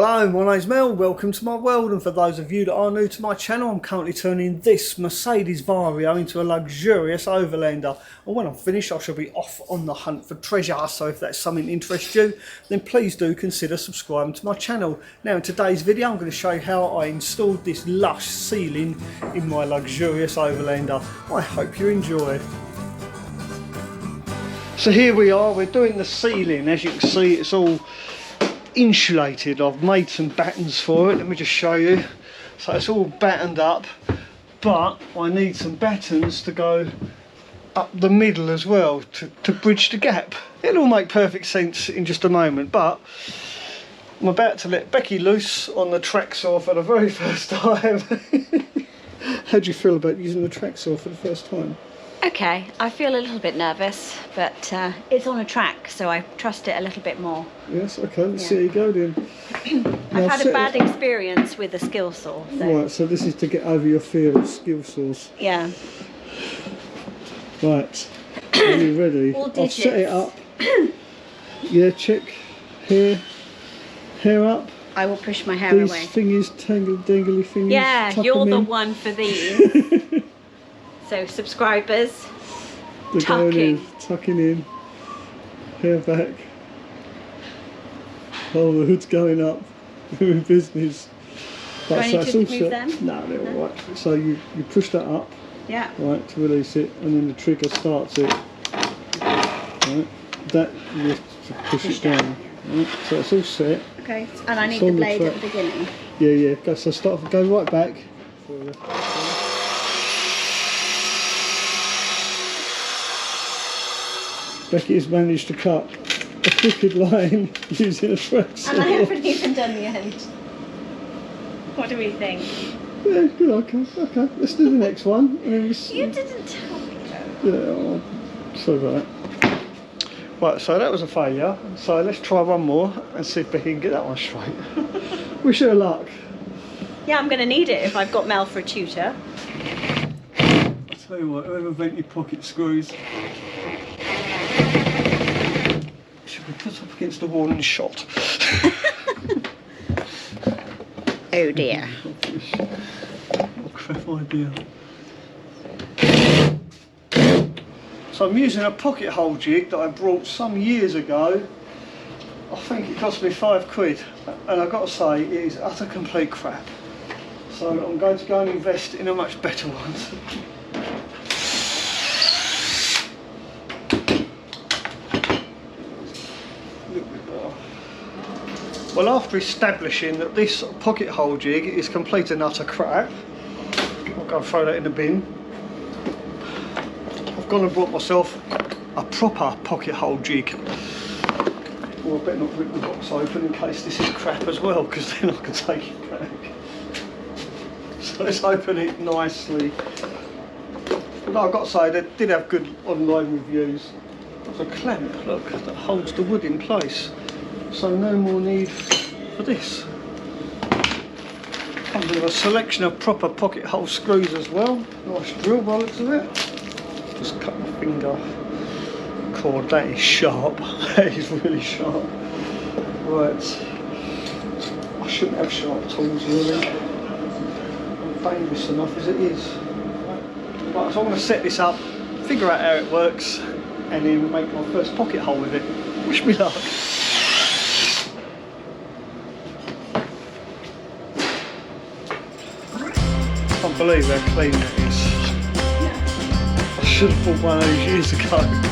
Hello, my name's Mel, welcome to my world, and for those of you that are new to my channel, I'm currently turning this Mercedes Vario into a luxurious overlander, and when I'm finished I shall be off on the hunt for treasure. So if that's something that interests you, then please do consider subscribing to my channel. Now in today's video I'm going to show you how I installed this lush ceiling in my luxurious overlander. I hope you enjoy. So here we are, we're doing the ceiling. As you can see, it's all insulated. I've made some battens for it, let me just show you. So it's all battened up, but I need some battens to go up the middle as well to bridge the gap. It'll all make perfect sense in just a moment, but I'm about to let Becky loose on the track saw for the very first time. How do you feel about using the track saw for the first time? Okay, I feel a little bit nervous, but it's on a track, so I trust it a little bit more. Yes, okay, let's see how you go then. I've had a bad experience with the skill saw. So. Right, so this is to get over your fear of skill saws. Yeah. Right, are you ready? I've set it up. Yeah, check hair up. I will push my hair away. These thingies, dangly thingies. Yeah, you're the one for these. So subscribers, tucking in, hair back. Oh, the hood's going up. We're in business. Do I need to move them? No, they're all right. So you push that up. Yeah. Right, to release it, and then the trigger starts it. Right, that you have to push it down. Right, so it's all set. Okay, and I need the blade at the beginning. Yeah. So go right back. Becky has managed to cut a crooked line using a track saw. And I haven't even done the end. What do we think? Yeah, good, okay. Let's do the next one. And then You didn't tell me though. Yeah, so right. Right, so that was a failure. So let's try one more and see if Becky can get that one straight. Wish her luck. Yeah, I'm going to need it if I've got Mel for a tutor. I'll tell you what, whoever bent your pocket screws should be put up against the wall and shot. Oh dear. What crap idea. So I'm using a pocket hole jig that I brought some years ago. I think it cost me £5, and I've got to say it is utter complete crap. So I'm going to go and invest in a much better one. Well, after establishing that this pocket hole jig is complete and utter crap, I'll go and throw that in the bin. I've gone and bought myself a proper pocket hole jig. Well, I better not rip the box open in case this is crap as well, because then I can take it back. So let's open it nicely. But I've got to say, they did have good online reviews. There's a clamp, look, that holds the wood in place. So no more need for this. Comes with a selection of proper pocket hole screws as well. Nice drill by the looks of it. Just cut my finger cord. That is sharp. That is really sharp. Right. I shouldn't have sharp tools really. I'm dangerous enough as it is. Right, so I'm going to set this up, figure out how it works, and then make my first pocket hole with it. Wish me luck. I can't believe how clean that is. I should have bought one of those years ago.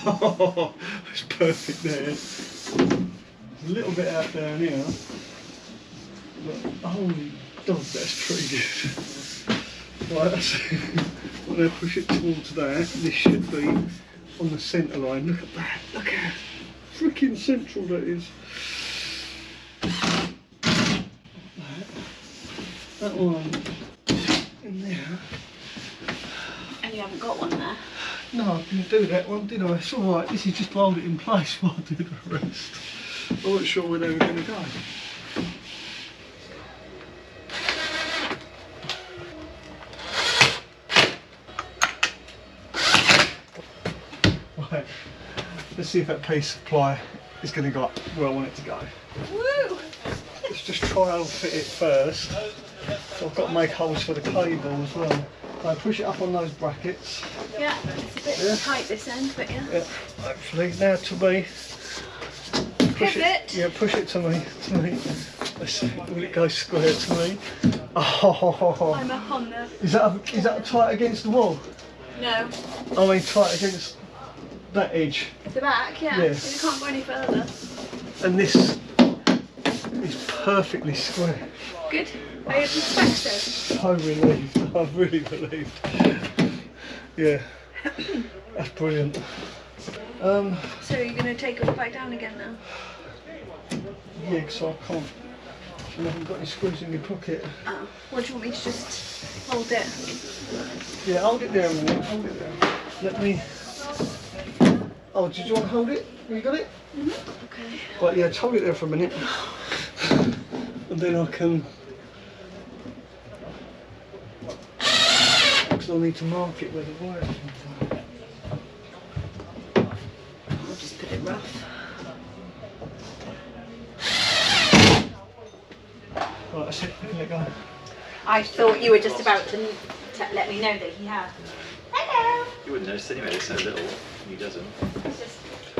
Oh, it's perfect there. A little bit out down here. But, holy dog, that's pretty good. Right, that's I'm going to push it towards that. This should be on the centre line. Look at that. Look how freaking central that is. That one in there. And you haven't got one there? No, I didn't do that one, did I? It's alright, this is just to hold it in place while I do the rest. I wasn't sure where they were going to go. Right, let's see if that piece of ply is going to go up where I want it to go. Woo! Let's just try and fit it first. So I've got to make holes for the cable as well. I push it up on those brackets. Yeah, it's a bit tight this end, but yeah. Yeah, hopefully. Now to me. Push Pivot. it. Yeah, push it to me. Let's see. Will it go square to me? Oh. I'm up on the... Is that tight against the wall? No. I mean tight against that edge. The back, yeah. Yes. You can't go any further. And this is perfectly square. Good. Are you perspective? So relieved. I'm really relieved. Yeah. That's brilliant. So you're going to take it all back down again now? Yeah, because I can't. I haven't got any screws in my pocket. Oh. What do you want me to just hold it? Yeah, hold it there a minute. Hold it there. Let me. Oh, did you want to hold it? You got it? Mm-hmm. Okay. Right, yeah, just hold it there for a minute. And then I can. Because I'll need to mark it where the wire comes out. I'll just put it rough. Right, that's it. Let it go. I thought you were just about to let me know that he had. Hello! You wouldn't notice anyway, it's so little. He doesn't. It's just...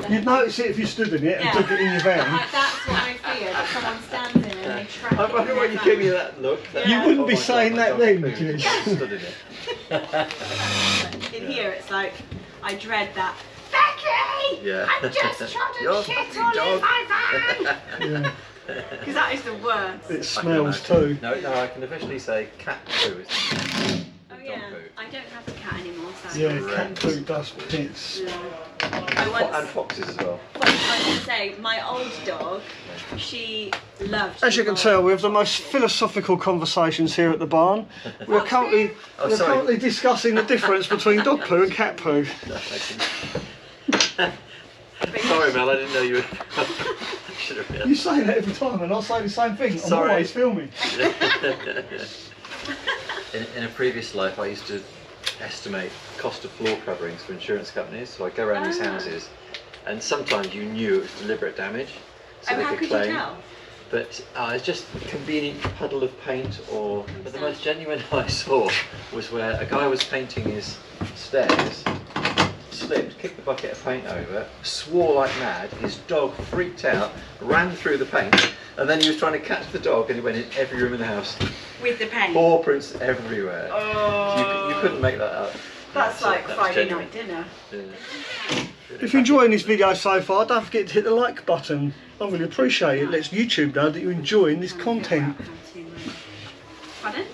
You'd notice it if you stood in it and took it in your van. That's what I fear, that someone stands in it and they track I it. wonder why you gave me that look. You wouldn't be my saying God, that my then, dog would you? stood in it. In here it's like, I dread that. Becky! Yeah. I've just trodden Your shit fucking all dog. in my van! Yeah. Because that is the worst. It I can smells imagine. too. No, I can officially say cat poo is Oh yeah, poo. I don't have a cat anymore, so... Yeah, Correct. cat food does piss. Yeah. I And foxes as well. I was going to say, my old dog, she loved... As you can tell, we have the most philosophical conversations here at the barn. We're currently discussing the difference between dog poo and cat poo. Sorry, Mel, I didn't know you were. Should have been. You say that every time, and I say the same thing. I'm Sorry. always filming. In a previous life, I used to estimate cost of floor coverings for insurance companies. So I'd go around these houses, and sometimes you knew it was deliberate damage, so they how could could claim. you tell? But it's just a convenient puddle of paint, or. But the most genuine I saw was where a guy was painting his stairs, slipped, kicked the bucket of paint over, swore like mad, his dog freaked out, ran through the paint, and then he was trying to catch the dog and he went in every room in the house. With the paint? Paw prints everywhere. Oh. You couldn't make that up. That's like that was Friday genuine. night dinner. Yeah. If you're enjoying this video so far, don't forget to hit the like button. I really appreciate it. It lets YouTube know that you're enjoying this content. Pardon?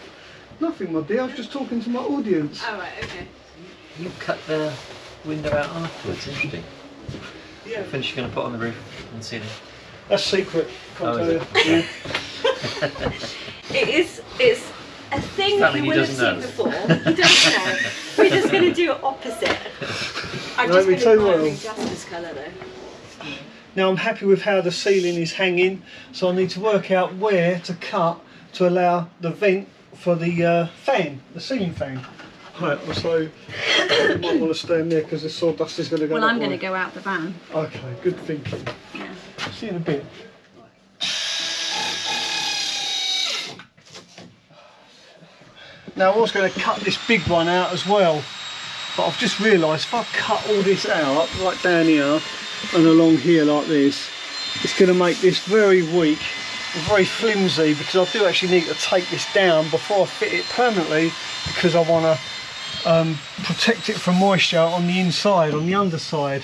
Nothing, my dear. I was just talking to my audience. Oh right, okay. You cut the window out afterwards, interesting. Yeah. Finish you're going to put on the roof and ceiling. That's secret. Can't Oh, tell is you. it? Yeah. It's a thing that Something you he will have doesn't seen know. before. He doesn't know. We're just going to do it opposite. I'm Know just me going too to well. adjust this colour though. Now I'm happy with how the ceiling is hanging, so I need to work out where to cut to allow the vent for the fan, the ceiling fan. Right, so you might want to stand there because the sawdust is going to go. Well, that I'm going to way. go out the van. Okay, good thinking. Yeah. See you in a bit. Now I was going to cut this big one out as well, but I've just realised if I cut all this out, like down here and along here like this, it's going to make this very weak and very flimsy, because I do actually need to take this down before I fit it permanently, because I want to protect it from moisture on the inside, on the underside.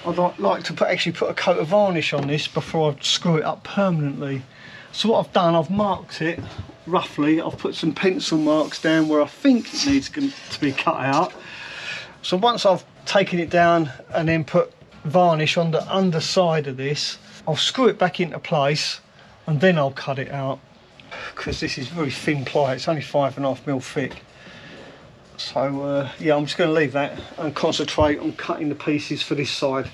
I'd like to actually put a coat of varnish on this before I screw it up permanently. So what I've done, I've marked it roughly. I've put some pencil marks down where I think it needs to be cut out. So once I've taken it down and then put varnish on the underside of this, I'll screw it back into place and then I'll cut it out, because this is very thin ply. It's only 5.5mm thick. So yeah, I'm just going to leave that and concentrate on cutting the pieces for this side.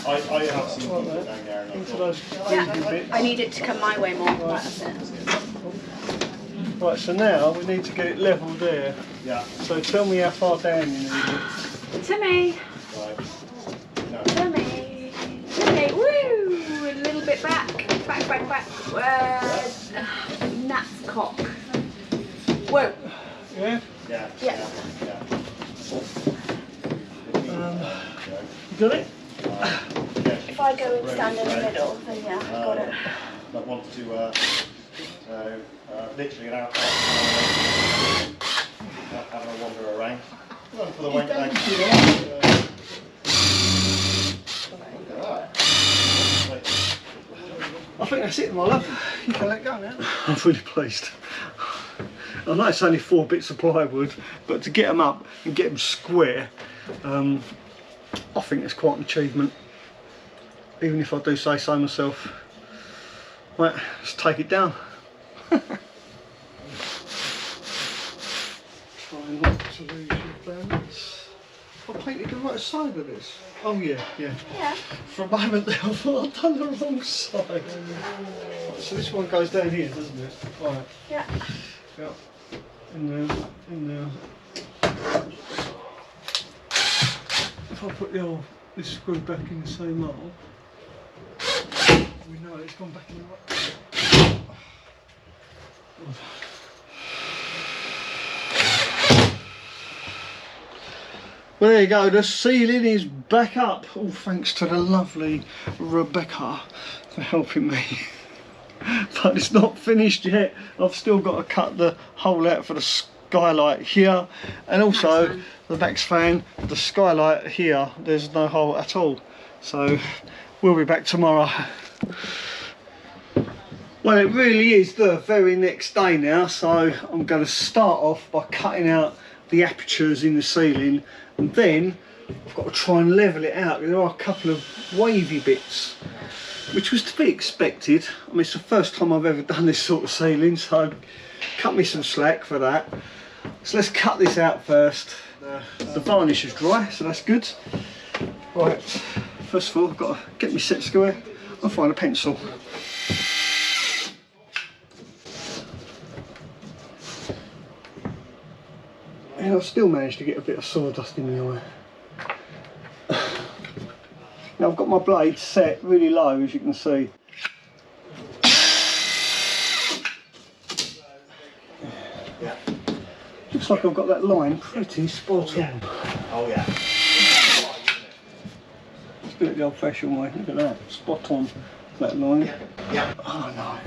I have some down there. Yeah, I need it to come my way more. Right, that's it. Right, so now we need to get it level there. Yeah. So tell me how far down you need it. Timmy! Right. No. Timmy! Timmy! Woo! A little bit back. Back, back, back. Nat's cock. Whoa! Yeah? Yeah. Yeah. You got it? If I go and stand in the middle, then yeah, I've got it. I want to literally get out, having a wander around. Run for the wank leg. I think that's it, my love. You can let go now. I'm really pleased. I know it's only 4 bits of plywood, but to get them up and get them square, I think it's quite an achievement. Even if I do say so myself. Right, let's take it down. Try not to lose your balance. I painted the right side of this. Oh yeah. Yeah. For a moment there I thought I'd done the wrong side. Right, so this one goes down here, doesn't it? Right. Yeah. Yeah. In there. If I put this screw back in the same hole, we know it's gone back in the right. Well, there you go, the ceiling is back up, all thanks to the lovely Rebecca for helping me. But it's not finished yet. I've still got to cut the hole out for the skylight here, and also the Max fan, the skylight here, there's no hole at all. So we'll be back tomorrow. Well, it really is the very next day now, so I'm going to start off by cutting out the apertures in the ceiling, and then I've got to try and level it out. There are a couple of wavy bits, which was to be expected. I mean, it's the first time I've ever done this sort of ceiling, so cut me some slack for that. So let's cut this out first. The varnish is dry, so that's good. Right, first of all, I've got to get my set square and find a pencil. And I've still managed to get a bit of sawdust in the eye. Now I've got my blade set really low, as you can see. Yeah. Looks like I've got that line pretty spot on. Oh yeah. Let's do it the old fashioned way. Look at that, spot on that line. Yeah. Oh no.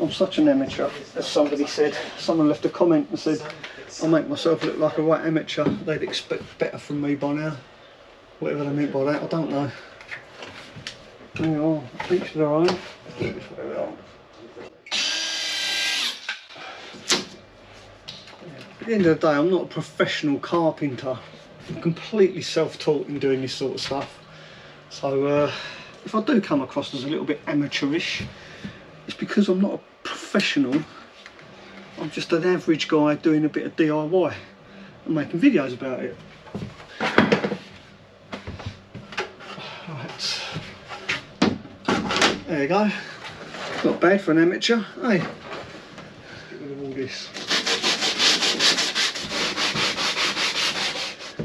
I'm such an amateur, as somebody said. Someone left a comment and said I make myself look like a right amateur. They'd expect better from me by now. Whatever they meant by that, I don't know. Hang on, each their own. At the end of the day, I'm not a professional carpenter. I'm completely self-taught in doing this sort of stuff. So if I do come across as a little bit amateurish, it's because I'm not a professional. I'm just an average guy doing a bit of DIY and making videos about it. Right. There you go. Not bad for an amateur, hey? Get rid of all this.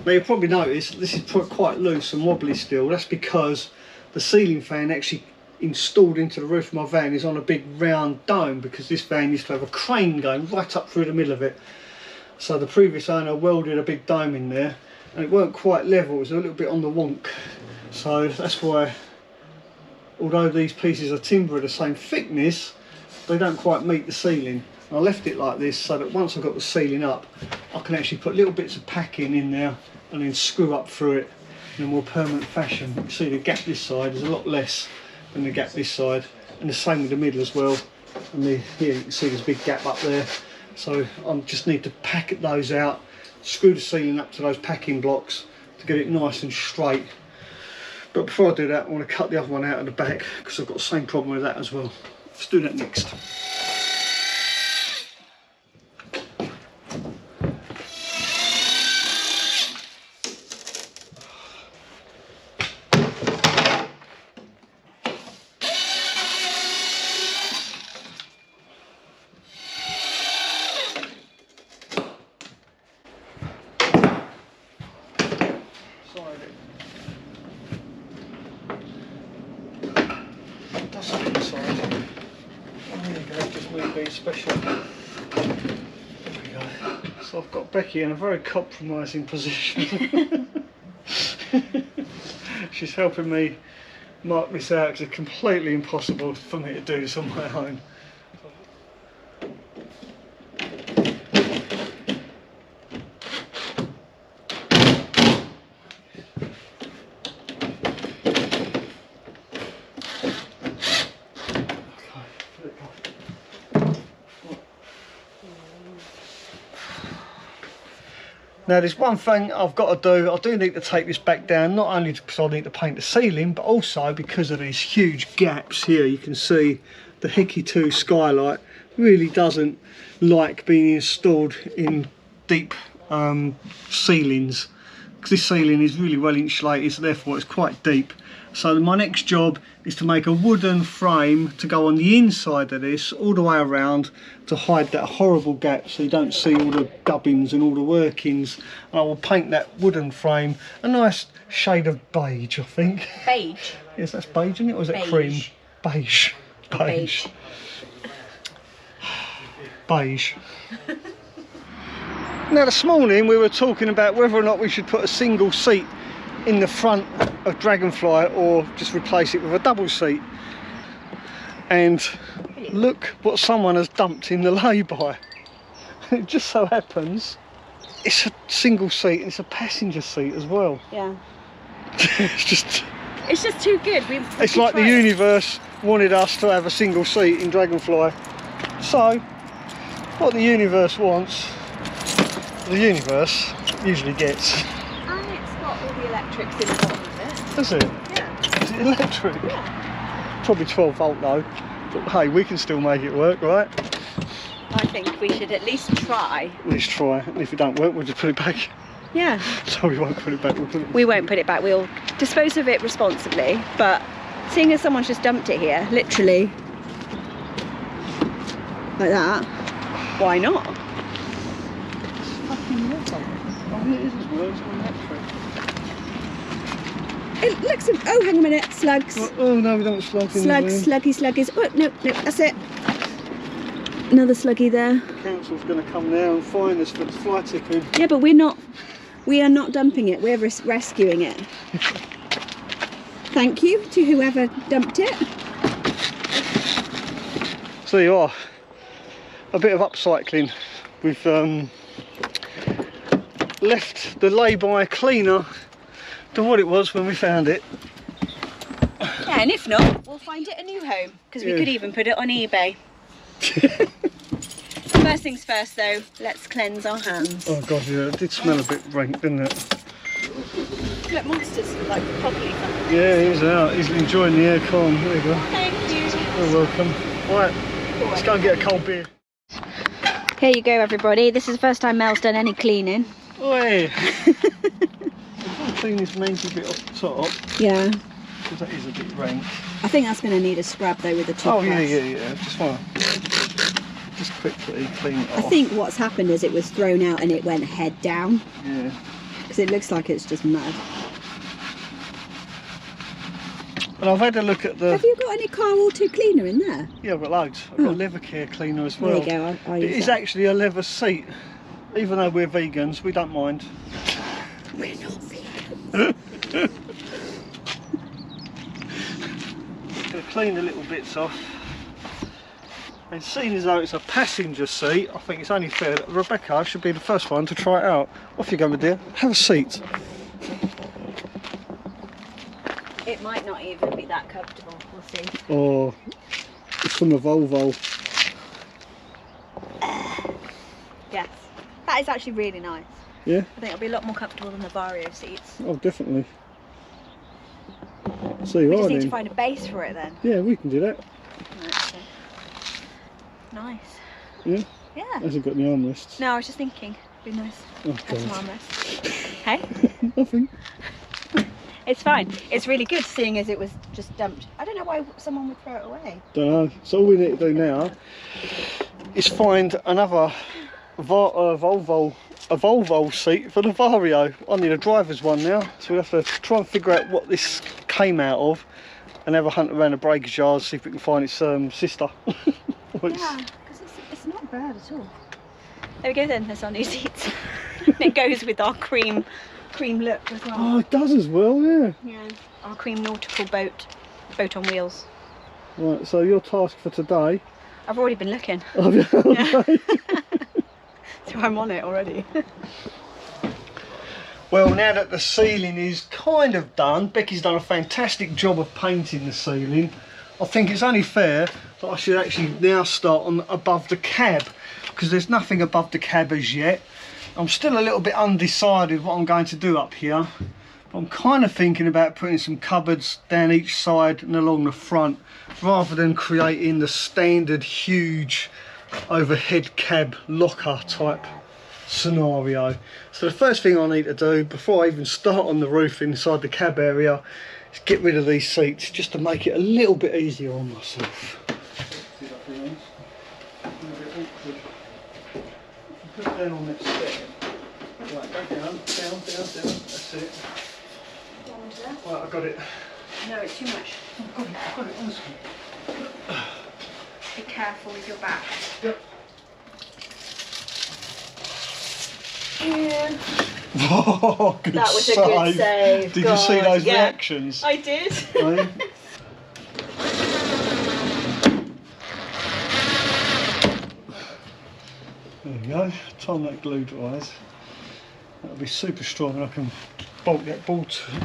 Now you'll probably notice this is quite loose and wobbly still. That's because the ceiling fan actually installed into the roof of my van is on a big round dome, because this van used to have a crane going right up through the middle of it. So the previous owner welded a big dome in there, and it weren't quite level, it was a little bit on the wonk. So that's why, although these pieces of timber are the same thickness, they don't quite meet the ceiling. I left it like this so that once I've got the ceiling up, I can actually put little bits of packing in there and then screw up through it in a more permanent fashion. You see the gap this side is a lot less than the gap this side, and the same with the middle as well. And here you can see there's a big gap up there. So I just need to pack those out, screw the ceiling up to those packing blocks to get it nice and straight. But before I do that, I want to cut the other one out of the back, because I've got the same problem with that as well. Let's do that next. Special. There we go. So I've got Becky in a very compromising position. She's helping me mark this out because it's completely impossible for me to do this on my own. Now there's one thing I've got to do. I do need to take this back down, not only because I need to paint the ceiling, but also because of these huge gaps here. You can see the Hickey 2 skylight really doesn't like being installed in deep ceilings, because this ceiling is really well insulated, so therefore it's quite deep. So my next job is to make a wooden frame to go on the inside of this all the way around to hide that horrible gap, so you don't see all the gubbins and all the workings. And I will paint that wooden frame a nice shade of beige, I think. Beige? Yes, that's beige, isn't it? Or is it cream? Beige. Beige. Beige. Now this morning we were talking about whether or not we should put a single seat in the front of Dragonfly or just replace it with a double seat. And look what someone has dumped in the lay-by. It just so happens it's a single seat and it's a passenger seat as well. Yeah. It's just too good. It's like the universe wanted us to have a single seat in Dragonfly. So what the universe wants, the universe usually gets. And it's got all the electrics in the bottom of it. Does it? Yeah. Is it electric? Yeah. Probably 12 volt though. But hey, we can still make it work, right? I think we should at least try. At least try. And if it don't work, we'll just put it back. Yeah. So we won't put it back. We won't put it back. We'll dispose of it responsibly. But seeing as someone's just dumped it here, literally like that, why not? It's fucking metal. Oh, it is as well. It's electric. It looks. Oh, hang on a minute. Slugs. Oh no, we don't want slugs in Slugs, there. sluggies. Oh, no, that's it. Another sluggy there. The council's going to come now and fine us for the fly tipping. Yeah, but we are not dumping it. We're rescuing it. Thank you to whoever dumped it. So there you are. A bit of upcycling. We've left the lay-by cleaner than what it was when we found it. Yeah, and if not, we'll find it a new home, because we could even put it on eBay. First things first though, let's cleanse our hands. Oh god, yeah, it did smell a bit rank, didn't it? Look, Monster's like properly covered. Yeah, he's out, he's enjoying the aircon. There you go. Thank you. You're welcome. Right, let's go and get a cold beer. Here you go everybody, this is the first time Mel's done any cleaning. Oi! I'll clean this manky bit off the top. Yeah. Because that is a bit rank. I think that's going to need a scrub though with the top. Oh yeah. Just want to just quickly clean it off. I think what's happened is it was thrown out and it went head down. Yeah. Because it looks like it's just mud. And I've had a look at the... Have you got any car auto cleaner in there? Yeah, I've got loads. I've got a leather care cleaner as well. There you go, I'll It use is that. actually a leather seat. Even though we're vegans, we don't mind. We're not vegans. Gonna clean the little bits off. And seeing as though it's a passenger seat, I think it's only fair that Rebecca should be the first one to try it out. Off you go, my dear. Have a seat. It might not even be that comfortable, we'll see. Oh, it's from a Volvo. Yes, that is actually really nice. Yeah? I think it'll be a lot more comfortable than the Vario seats. Oh, definitely. So you We are just need to then. find a base for it then. Yeah, we can do that. Right, so. Nice. Yeah? Yeah. Hasn't got any armrests. No, I was just thinking, it'd be nice Oh, to have some God. armrests. Hey? Nothing. It's fine. It's really good seeing as it was just dumped. I don't know why someone would throw it away. Don't know. So all we need to do now is find another Volvo seat for the Vario. I need a driver's one now, so we have to try and figure out what this came out of and have a hunt around the breakage yards, see if we can find its sister. Yeah, because it's not bad at all. There we go then, there's our new seats. It goes with our cream look as well. Oh, it does as well, yeah. Yeah, our cream nautical boat on wheels. Right, so your task for today. I've already been looking, Oh, yeah, okay. so I'm on it already. Well, now that the ceiling is kind of done, Becky's done a fantastic job of painting the ceiling. I think it's only fair that I should actually now start on above the cab, because there's nothing above the cab as yet. I'm still a little bit undecided what I'm going to do up here. I'm kind of thinking about putting some cupboards down each side and along the front, rather than creating the standard huge overhead cab locker type scenario. So the first thing I need to do before I even start on the roof inside the cab area is get rid of these seats, just to make it a little bit easier on myself. Put it down on that step. Right, go down, that's it. Right, I got it. No, it's too much. I've got it, honestly. Be careful with your back. Yep. Yeah. Oh, good That was a good save. Did you see God, those yeah. reactions? I did. Eh? There we go. Time that glue dries. That'll be super strong and I can bolt that ball to it.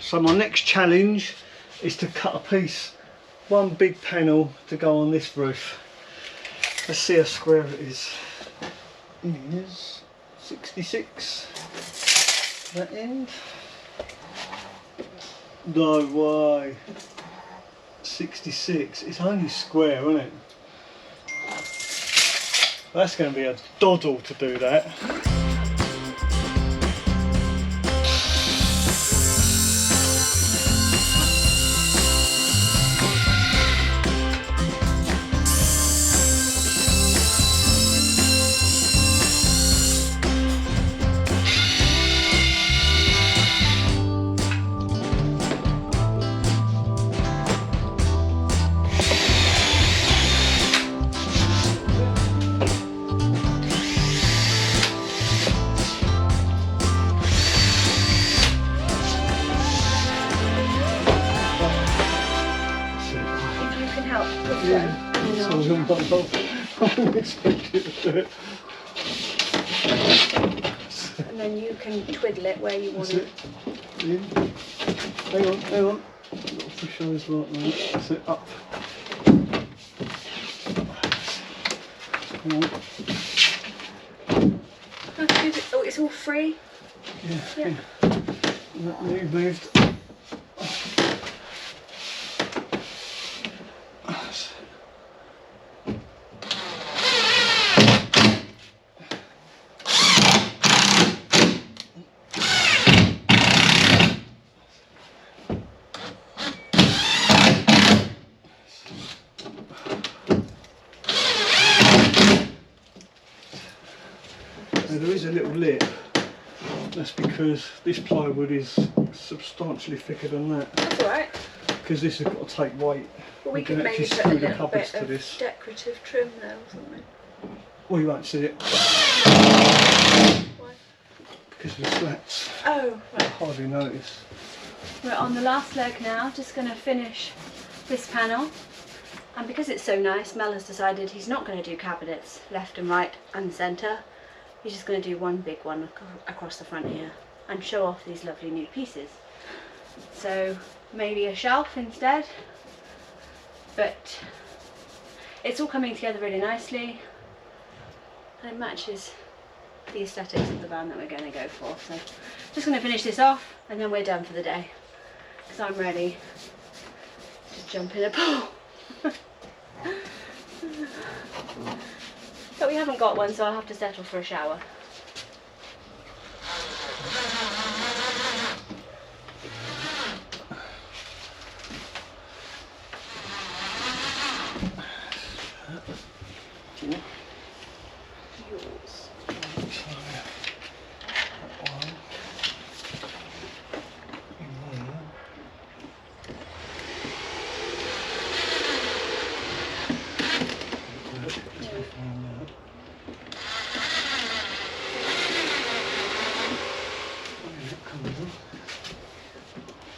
So my next challenge is to cut a piece, one big panel to go on this roof. Let's see how square it is. It is 66. That end. No way. 66. It's only square, isn't it? That's going to be a doddle to do that. And then you can twiddle it where you want it. Hang on. I've got to push those like that. That's it, up. That's good. Oh, it's all free. Yeah. That moved. There is a little lip. That's because this plywood is substantially thicker than that. That's alright. Because this has got to take weight. Well, we You could can maybe actually put a screw the little cupboards bit to of this. decorative trim there or something. Well, you won't see it Why? because of the slats. Oh, I right. hardly notice. We're on the last leg now, just going to finish this panel. And because it's so nice, Mel has decided he's not going to do cabinets left and right and centre. He's just going to do one big one across the front here and show off these lovely new pieces. So maybe a shelf instead, but it's all coming together really nicely and it matches the aesthetics of the van that we're going to go for. So just going to finish this off and then we're done for the day because I'm ready to jump in a pool. But we haven't got one, so I'll have to settle for a shower. Yours.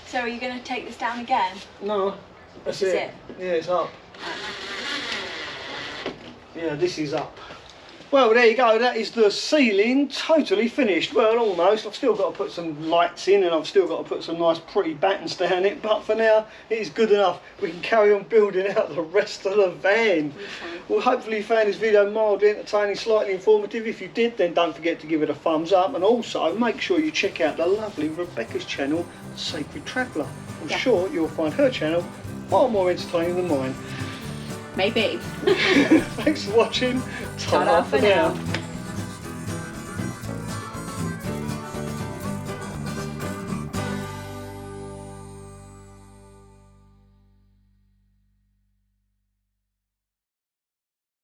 So are you going to take this down again? No, that's This is it. Yeah, it's up. Yeah, this is up. Well, there you go. That is the ceiling totally finished. Well, almost. I've still got to put some lights in and I've still got to put some nice pretty battens down it. But for now, it is good enough. We can carry on building out the rest of the van. Well, hopefully you found this video mildly entertaining, slightly informative. If you did, then don't forget to give it a thumbs up. And also, make sure you check out the lovely Rebecca's channel, Sacred Traveller. I'm sure you'll find her channel far more entertaining than mine. Maybe. Thanks for watching. Ta-da for now.